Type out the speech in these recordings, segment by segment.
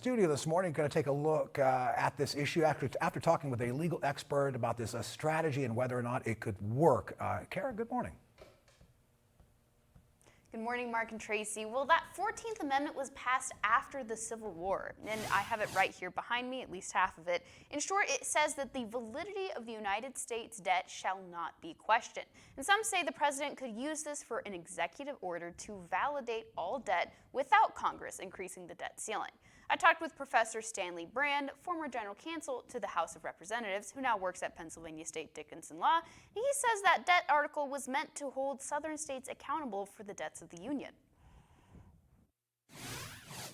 Studio this morning, going to take a look at this issue after talking with a legal expert about this strategy and whether or not it could work. Kara, good morning. Good morning, Mark and Tracy. Well, that 14th Amendment was passed after the Civil War, and I have it right here behind me, at least half of it. In short, it says that the validity of the United States debt shall not be questioned. And some say the president could use this for an executive order to validate all debt without Congress increasing the debt ceiling. I talked with Professor Stanley Brand, former general counsel to the House of Representatives, who now works at Pennsylvania State Dickinson Law. He says that debt article was meant to hold southern states accountable for the debts of the Union.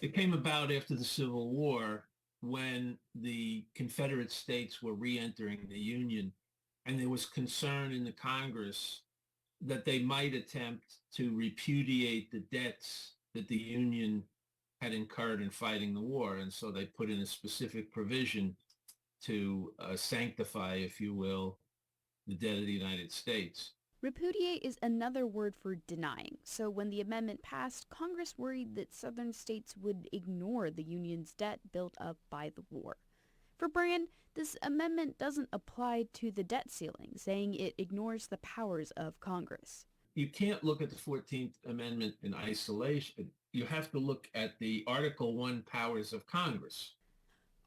It came about after the Civil War when the Confederate States were re-entering the Union, and there was concern in the Congress that they might attempt to repudiate the debts that the Union had incurred in fighting the war. And so they put in a specific provision to sanctify, if you will, the debt of the United States. Repudiate is another word for denying. So when the amendment passed, Congress worried that southern states would ignore the Union's debt built up by the war. For Brand, this amendment doesn't apply to the debt ceiling, saying it ignores the powers of Congress. You can't look at the 14th Amendment in isolation. You have to look at the Article 1 powers of Congress.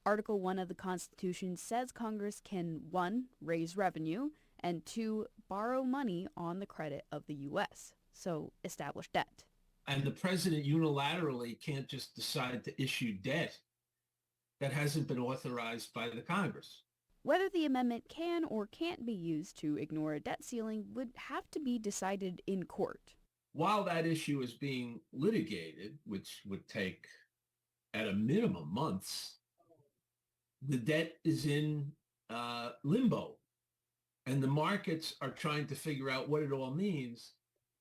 Article 1 of the Constitution says Congress can 1. Raise revenue, and 2. Borrow money on the credit of the U.S., so establish debt. And the president unilaterally can't just decide to issue debt that hasn't been authorized by the Congress. Whether the amendment can or can't be used to ignore a debt ceiling would have to be decided in court. While that issue is being litigated, which would take at a minimum months, the debt is in limbo. And the markets are trying to figure out what it all means.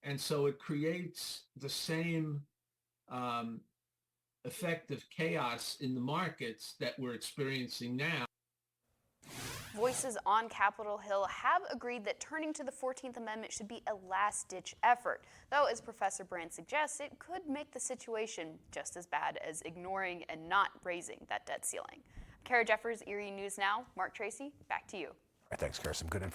And so it creates the same effect of chaos in the markets that we're experiencing now. Voices on Capitol Hill have agreed that turning to the 14th Amendment should be a last-ditch effort. Though, as Professor Brand suggests, it could make the situation just as bad as ignoring and not raising that debt ceiling. Kara Jeffers, Erie News Now. Mark Tracy, back to you. All right, thanks, Kara. Some good information.